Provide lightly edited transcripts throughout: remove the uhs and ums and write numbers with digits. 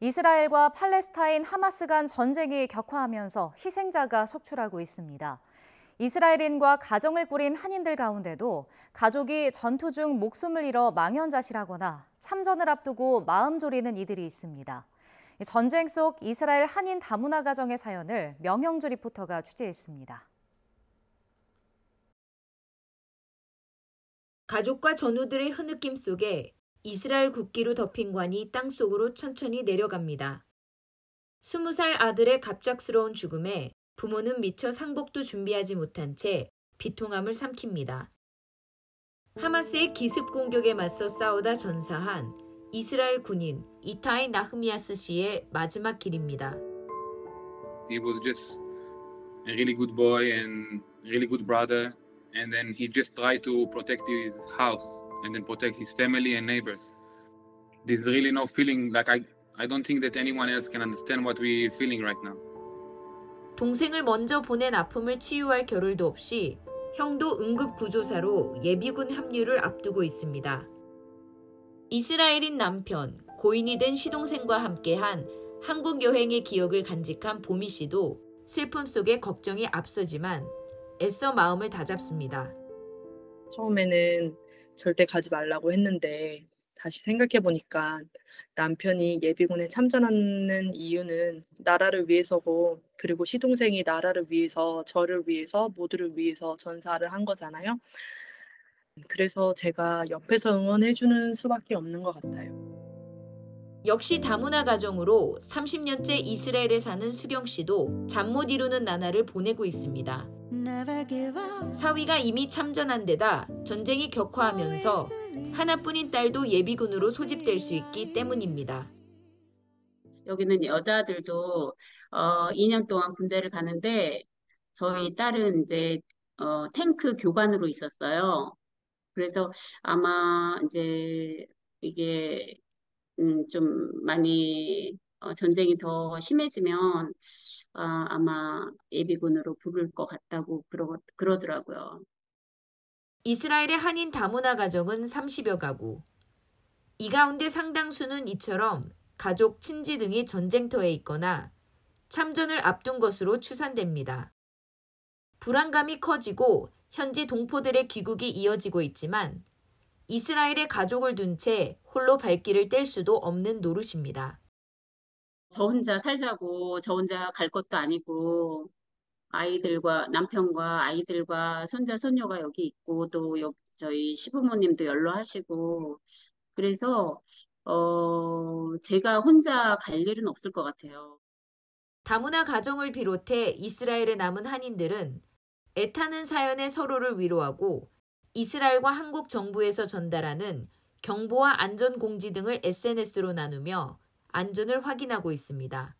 이스라엘과 팔레스타인 하마스 간 전쟁이 격화하면서 희생자가 속출하고 있습니다. 이스라엘인과 가정을 꾸린 한인들 가운데도 가족이 전투 중 목숨을 잃어 망연자실하거나 참전을 앞두고 마음 졸이는 이들이 있습니다. 전쟁 속 이스라엘 한인 다문화 가정의 사연을 명형주 리포터가 취재했습니다. 가족과 전우들의 흐느낌 속에 이스라엘 국기로 덮인 관이 땅속으로 천천히 내려갑니다. 20살 아들의 갑작스러운 죽음에 부모는 미처 상복도 준비하지 못한 채 비통함을 삼킵니다. 하마스의 기습 공격에 맞서 싸우다 전사한 이스라엘 군인 이타이 나흐미아스 씨의 마지막 길입니다. He was just a really good boy and really good brother, and then he just tried to protect his house and then protect his family and neighbors. There's really no feeling like I don't think that anyone else can understand what we're feeling right now. 동생을 먼저 보낸 아픔을 치유할 겨를도 없이 형도 응급구조사로 예비군 합류를 앞두고 있습니다. 이스라엘인 남편, 고인이 된 시동생과 함께한 한국 여행의 기억을 간직한 보미 씨도 슬픔 속에 걱정이 앞서지만 애써 마음을 다잡습니다. 처음에는 절대 가지 말라고 했는데 다시 생각해보니까 남편이 예비군에 참전하는 이유는 나라를 위해서고, 그리고 시동생이 나라를 위해서, 저를 위해서, 모두를 위해서 전사를 한 거잖아요. 그래서 제가 옆에서 응원해주는 수밖에 없는 것 같아요. 역시 다문화 가정으로 30년째 이스라엘에 사는 수경 씨도 잠 못 이루는 나날을 보내고 있습니다. 사위가 이미 참전한 데다 전쟁이 격화하면서 하나뿐인 딸도 예비군으로 소집될 수 있기 때문입니다. 여기는 여자들도 2년 동안 군대를 가는데 저희 딸은 이제 탱크 교관으로 있었어요. 그래서 아마 이제 이게 좀 많이 전쟁이 더 심해지면 아마 예비군으로 부를 것 같다고 그러더라고요. 이스라엘의 한인 다문화 가정은 30여 가구. 이 가운데 상당수는 이처럼 가족, 친지 등이 전쟁터에 있거나 참전을 앞둔 것으로 추산됩니다. 불안감이 커지고 현지 동포들의 귀국이 이어지고 있지만 이스라엘의 가족을 둔 채 홀로 발길을 뗄 수도 없는 노릇입니다. 저 혼자 살자고 저 혼자 갈 것도 아니고 아이들과 남편과 아이들과 손자 손녀가 여기 있고 또 저희 시부모님도 연로하시고 그래서 제가 혼자 갈 일은 없을 것 같아요. 다문화 가정을 비롯해 이스라엘에 남은 한인들은 애타는 사연에 서로를 위로하고 이스라엘과 한국 정부에서 전달하는 경보와 안전 공지 등을 SNS로 나누며 안전을 확인하고 있습니다.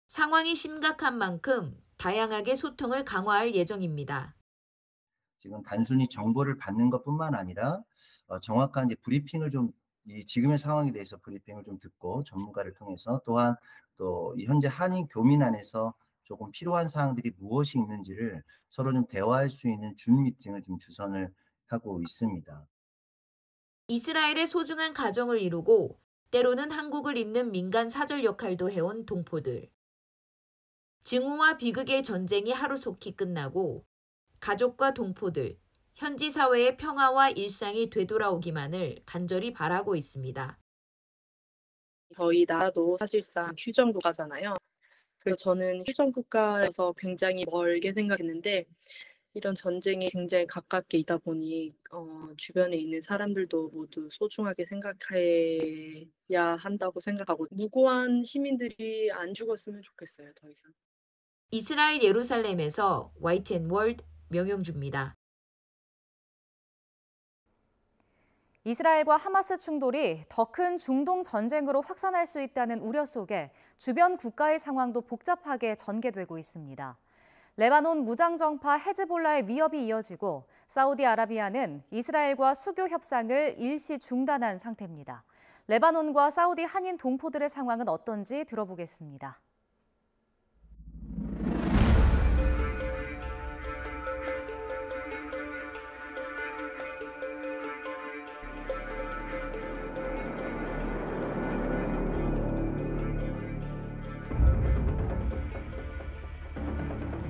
상황이 심각한 만큼 다양하게 소통을 강화할 예정입니다. 지금 단순히 정보를 받는 것뿐만 아니라 정확한 이제 브리핑을 좀 지금의 상황에 대해서 브리핑을 좀 듣고 전문가를 통해서 또한 또 현재 한인 교민 안에서 조금 필요한 사항들이 무엇이 있는지를 서로 좀 대화할 수 있는 줌 미팅을 좀 주선을 하고 있습니다. 이스라엘의 소중한 가정을 이루고 때로는 한국을 잇는 민간 사절 역할도 해온 동포들. 증오와 비극의 전쟁이 하루속히 끝나고 가족과 동포들, 현지 사회의 평화와 일상이 되돌아오기만을 간절히 바라고 있습니다. 저희 나라도 사실상 휴전 국가잖아요. 그래서 저는 휴전 국가에서 굉장히 멀게 생각했는데 이런 전쟁이 굉장히 가깝게 있다 보니 주변에 있는 사람들도 모두 소중하게 생각해야 한다고 생각하고 무고한 시민들이 안 죽었으면 좋겠어요, 더 이상. 이스라엘 예루살렘에서 YTN 월드 명영주입니다. 이스라엘과 하마스 충돌이 더 큰 중동 전쟁으로 확산할 수 있다는 우려 속에 주변 국가의 상황도 복잡하게 전개되고 있습니다. 레바논 무장정파 헤즈볼라의 위협이 이어지고 사우디아라비아는 이스라엘과 수교 협상을 일시 중단한 상태입니다. 레바논과 사우디 한인 동포들의 상황은 어떤지 들어보겠습니다.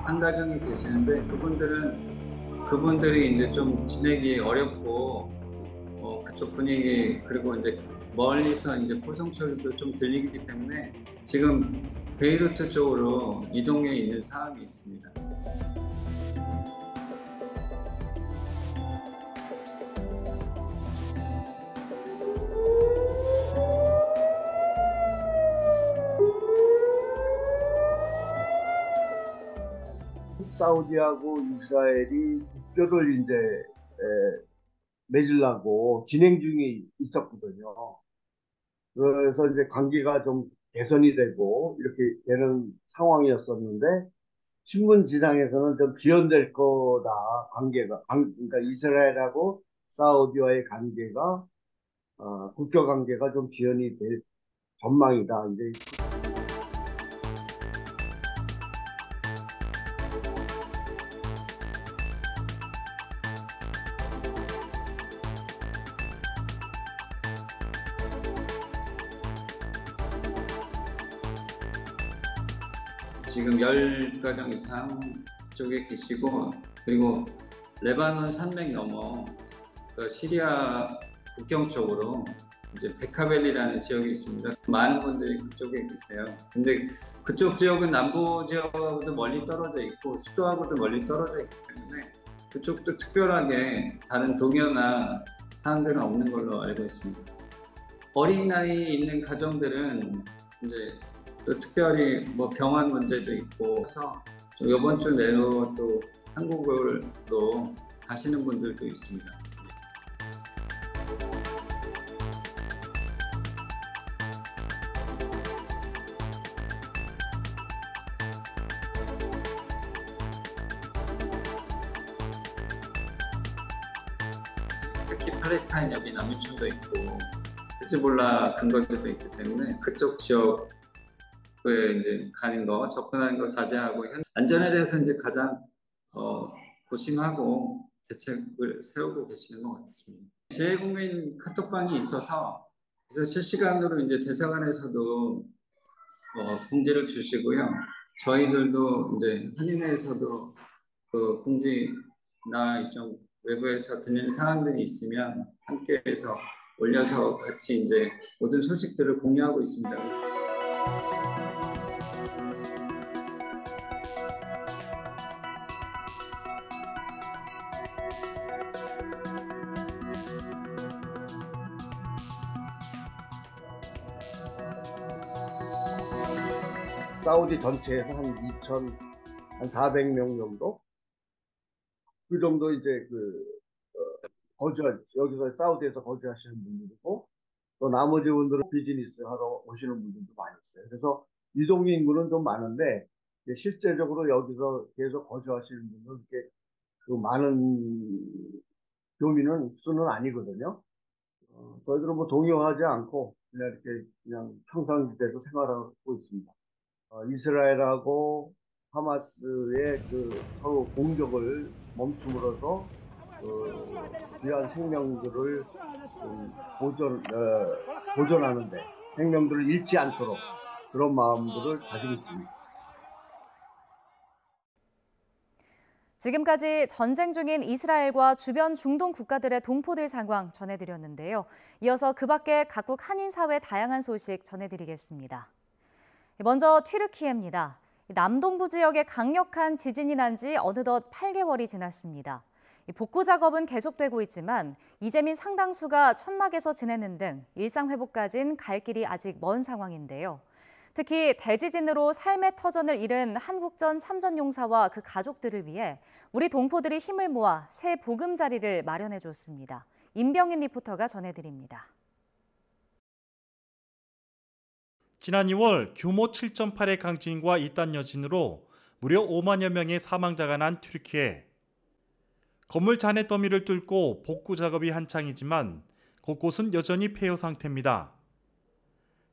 한 가정이 계시는데 그분들이 이제 좀 지내기 어렵고 그쪽 분위기 그리고 이제 멀리서 이제 포성 소리도 좀 들리기 때문에 지금 베이루트 쪽으로 이동해 있는 상황이 있습니다. 사우디하고 이스라엘이 국교를 이제 맺으려고 진행 중에 있었거든요. 그래서 이제 관계가 좀 개선이 되고 이렇게 되는 상황이었었는데 신문지상에서는 좀 지연될 거다 관계가 그러니까 이스라엘하고 사우디와의 관계가 국교 관계가 좀 지연이 될 전망이다. 이제 지금 10가정 이상 쪽에 계시고 그리고 레바논 산맥 넘어 그 시리아 국경 쪽으로 이제 베카벨이라는 지역이 있습니다. 많은 분들이 그쪽에 계세요. 근데 그쪽 지역은 남부 지역하고도 멀리 떨어져 있고 수도하고도 멀리 떨어져 있기 때문에 그쪽도 특별하게 다른 동요나 사항들은 없는 걸로 알고 있습니다. 어린아이 있는 가정들은 이제 또 특별히 뭐 병원 문제도 있고 해서 이번 주 내로 또 한국으로 가시는 분들도 있습니다. 특히 팔레스타인 여기 난민촌도 있고 히즈볼라 근거지도 있기 때문에 그쪽 지역 이제 가는 거, 접근하는 거 자제하고 안전에 대해서 이제 가장 고심하고 대책을 세우고 계시는 것 같습니다. 재외국민 카톡방이 있어서 그래서 실시간으로 이제 대사관에서도 공지를 주시고요. 저희들도 이제 한인회에서도 그 공지나 이쪽 외부에서 듣는 사항들이 있으면 함께해서 올려서 같이 이제 모든 소식들을 공유하고 있습니다. 사우디 전체에서 한 400명 정도? 그 정도 이제 여기서 사우디에서 거주하시는 분들이고, 또 나머지 분들은 비즈니스 하러 오시는 분들도 많이 있어요. 그래서 이동 인구는 좀 많은데, 실제적으로 여기서 계속 거주하시는 분들은 이렇게 그 많은 교민은 수는 아니거든요. 저희들은 뭐 동요하지 않고, 그냥 이렇게 그냥 평상시대로 생활하고 있습니다. 이스라엘하고 하마스의 그 서로 공격을 멈춤으로써 귀한 생명들을 보존하는데 생명들을 잃지 않도록 그런 마음들을 가지고 있습니다. 지금까지 전쟁 중인 이스라엘과 주변 중동 국가들의 동포들 상황 전해드렸는데요. 이어서 그 밖에 각국 한인사회 다양한 소식 전해드리겠습니다. 먼저 튀르키예입니다. 남동부 지역에 강력한 지진이 난 지 어느덧 8개월이 지났습니다. 복구 작업은 계속되고 있지만 이재민 상당수가 천막에서 지내는 등 일상 회복까지는 갈 길이 아직 먼 상황인데요. 특히 대지진으로 삶의 터전을 잃은 한국전 참전용사와 그 가족들을 위해 우리 동포들이 힘을 모아 새 보금자리를 마련해줬습니다. 임병인 리포터가 전해드립니다. 지난 2월 규모 7.8의 강진과 이딴 여진으로 무려 5만여 명의 사망자가 난 튀르키예. 건물 잔해 더미를 뚫고 복구 작업이 한창이지만 곳곳은 여전히 폐허 상태입니다.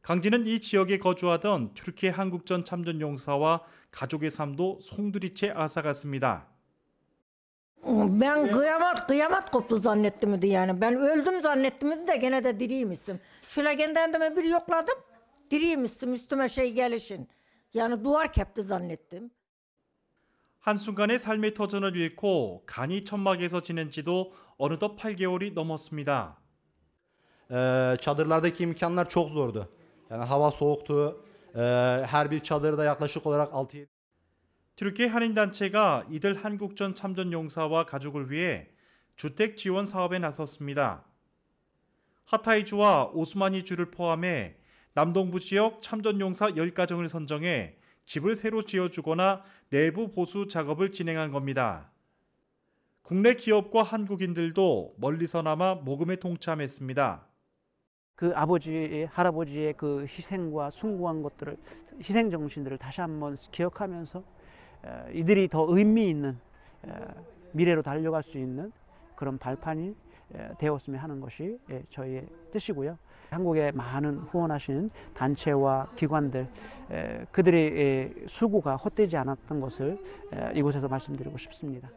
강진은 이 지역에 거주하던 튀르키예 한국전 참전용사와 가족의 삶도 송두리째 앗아갔습니다. Ben kıyamet koptu zannettim yani. Ben öldüm zannettim de gene de diriymişim. Şöyle kendime bir yokladım. Diriymişim üstüme gelişin. Yani duvar kepti zannettim. 한순간에 삶의 터전을 잃고 간이 천막에서 지낸 지도 어느덧 8개월이 넘었습니다. Çadırlardaki imkanlar çok zordu. Yani hava soğuktu. Her bir çadırda yaklaşık olarak 6-7 튀르키예 한인단체가 이들 한국전 참전용사와 가족을 위해 주택 지원 사업에 나섰습니다. 하타이주와 오스마니주를 포함해 남동부 지역 참전용사 10가정을 선정해 집을 새로 지어주거나 내부 보수 작업을 진행한 겁니다. 국내 기업과 한국인들도 멀리서나마 모금에 동참했습니다. 그 아버지, 할아버지의 그 희생과 숭고한 것들을, 희생 정신들을 다시 한번 기억하면서 이들이 더 의미 있는 미래로 달려갈 수 있는 그런 발판이 되었으면 하는 것이 저희의 뜻이고요. 한국에 많은 후원하신 단체와 기관들, 그들의 수고가 헛되지 않았던 것을 이곳에서 말씀드리고 싶습니다.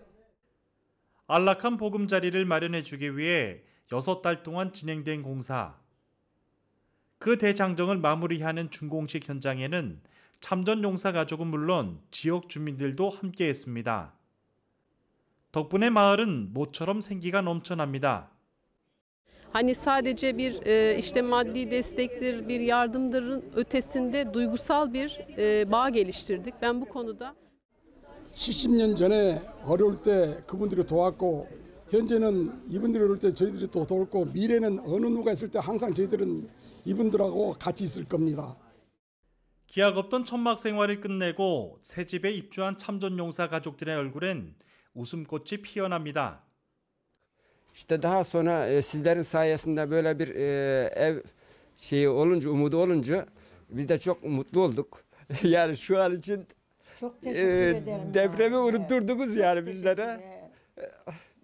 안락한 보금자리를 마련해주기 위해 6달 동안 진행된 공사. 그 대장정을 마무리하는 준공식 현장에는 참전용사 가족은 물론 지역 주민들도 함께했습니다. 덕분에 마을은 모처럼 생기가 넘쳐납니다. Hani sadece bir işte maddi destektir, bir yardımların ötesinde duygusal bir bağ geliştirdik. Ben bu konuda 70년 전에 어려울 때 그분들이 도왔고 현재는 이분들이 어려울 때 저희들이 또 돕고 미래는 어느 누가 있을 때 항상 저희들은 이분들하고 같이 있을 겁니다. 기약 없던 천막 생활을 끝내고 새 집에 입주한 참전용사 가족들의 얼굴엔 웃음꽃이 피어납니다. İşte daha sonra sizlerin sayesinde böyle bir ev şeyi olunca, umudu olunca biz de çok mutlu olduk. Yani şu an için depremi unutturdunuz yani bizlere.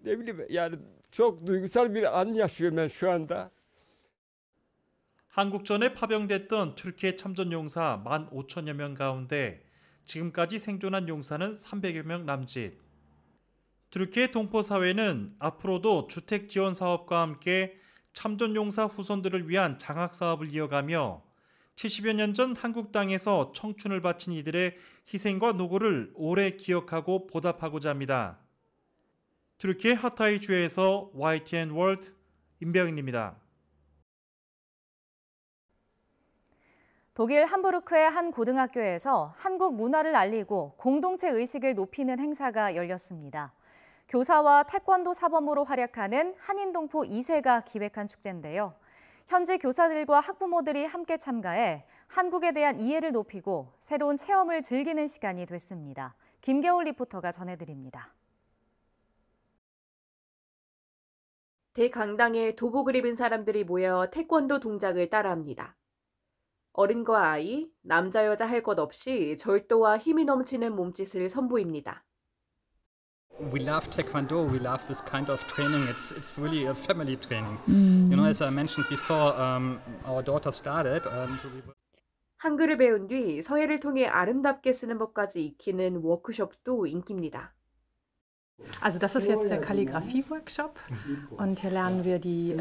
Ne bileyim yani çok duygusal bir an yaşıyorum ben şu anda. 한국전에 파병됐던 튀르키예 참전용사 15,000여 명 가운데 지금까지 생존한 용사는 300여 명 남짓. 튀르키예 동포사회는 앞으로도 주택 지원 사업과 함께 참전용사 후손들을 위한 장학 사업을 이어가며 70여 년 전 한국 땅에서 청춘을 바친 이들의 희생과 노고를 오래 기억하고 보답하고자 합니다. 튀르키예 하타이주에서 YTN 월드 임병인입니다. 독일 함부르크의 한 고등학교에서 한국 문화를 알리고 공동체 의식을 높이는 행사가 열렸습니다. 교사와 태권도 사범으로 활약하는 한인동포 2세가 기획한 축제인데요. 현지 교사들과 학부모들이 함께 참가해 한국에 대한 이해를 높이고 새로운 체험을 즐기는 시간이 됐습니다. 김겨울 리포터가 전해드립니다. 대강당에 도복을 입은 사람들이 모여 태권도 동작을 따라합니다. 어른과 아이, 남자 여자 할 것 없이 절도와 힘이 넘치는 몸짓을 선보입니다. We love Taekwondo. We love this kind of training. It's really a family training. You know, as I mentioned before, our daughter started. 한글을 배운 뒤 서예를 통해 아름답게 쓰는 법까지 익히는 워크숍도 인기입니다. Also das ist jetzt der Kalligrafie-Workshop und hier lernen wir die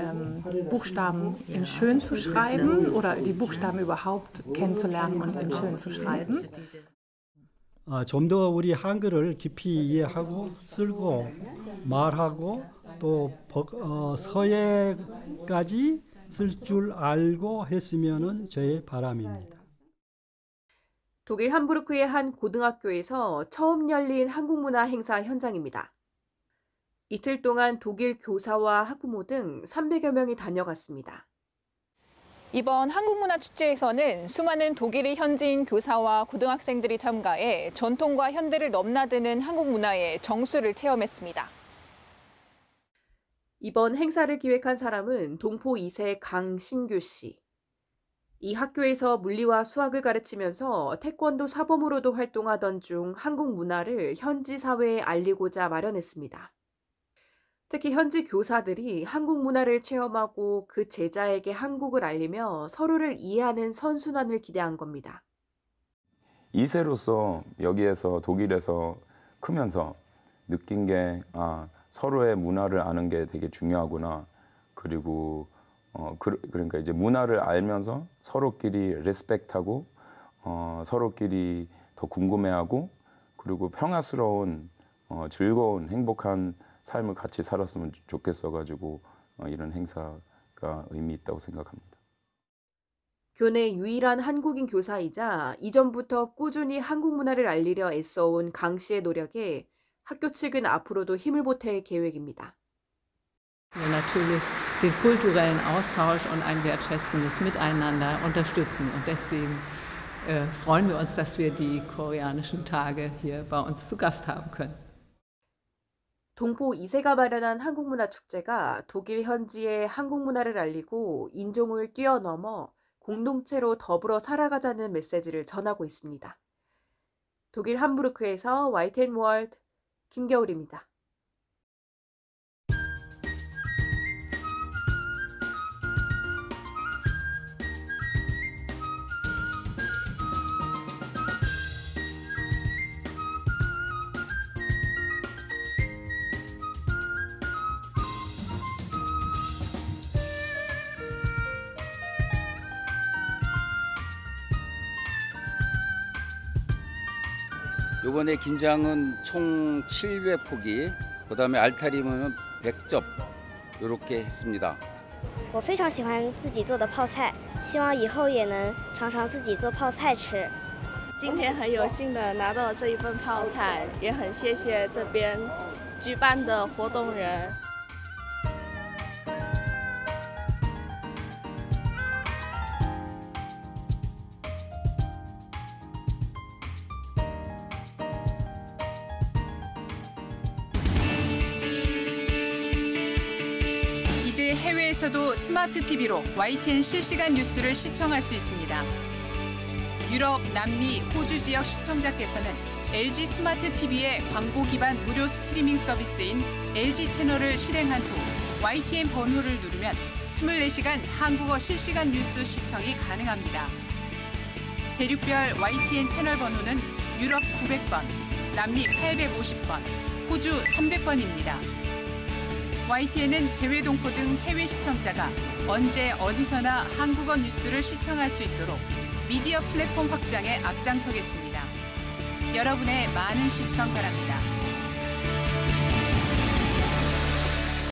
Buchstaben in schön zu schreiben oder die Buchstaben überhaupt kennenzulernen und in schön zu schreiben. 좀 더 우리 한글을 깊이 이해하고 쓰고 말하고 또 서예까지 쓸 줄 알고 했으면은 저의 바람입니다. 독일 함부르크의 한 고등학교에서 처음 열린 한국문화 행사 현장입니다. 이틀 동안 독일 교사와 학부모 등 300여 명이 다녀갔습니다. 이번 한국문화축제에서는 수많은 독일의 현지인 교사와 고등학생들이 참가해 전통과 현대를 넘나드는 한국 문화의 정수를 체험했습니다. 이번 행사를 기획한 사람은 동포 2세 강신규 씨. 이 학교에서 물리와 수학을 가르치면서 태권도 사범으로도 활동하던 중 한국 문화를 현지 사회에 알리고자 마련했습니다. 특히 현지 교사들이 한국 문화를 체험하고 그 제자에게 한국을 알리며 서로를 이해하는 선순환을 기대한 겁니다. 2세로서 여기에서 독일에서 크면서 느낀 게 서로의 문화를 아는 게 되게 중요하구나. 그리고 그러니까 이제 문화를 알면서 서로끼리 리스펙트하고 서로끼리 더 궁금해하고 그리고 평화스러운 즐거운 행복한 삶을 같이 살았으면 좋겠어가지고 이런 행사가 의미 있다고 생각합니다. 교내 유일한 한국인 교사이자 이전부터 꾸준히 한국 문화를 알리려 애써온 강 씨의 노력에 학교 측은 앞으로도 힘을 보탤 계획입니다. Wir natürlich den kulturellen Austausch und ein wertschätzendes Miteinander unterstützen. Und deswegen freuen wir uns, dass wir die koreanischen Tage hier bei uns zu Gast haben können. 동포 2세가 마련한 한국문화축제가 독일 현지의 한국 문화를 알리고 인종을 뛰어넘어 공동체로 더불어 살아가자는 메시지를 전하고 있습니다. 독일 함부르크에서 YTN 월드 김겨울입니다. 이번에 긴장은 총 700포기, 그다음에 알타리는 100접 이렇게 했습니다. 我非常喜欢自己做的泡菜，希望以后也能常常自己做泡菜吃。今天很有幸的拿到了这一份泡菜，也很谢谢这边举办的活动人。 이제 해외에서도 스마트 TV로 YTN 실시간 뉴스를 시청할 수 있습니다. 유럽, 남미, 호주 지역 시청자께서는 LG 스마트 TV의 광고 기반 무료 스트리밍 서비스인 LG 채널을 실행한 후 YTN 번호를 누르면 24시간 한국어 실시간 뉴스 시청이 가능합니다. 대륙별 YTN 채널 번호는 유럽 900번, 남미 850번, 호주 300번입니다. YTN은 재외동포 등 해외 시청자가 언제 어디서나 한국어 뉴스를 시청할 수 있도록 미디어 플랫폼 확장에 앞장서겠습니다. 여러분의 많은 시청 바랍니다.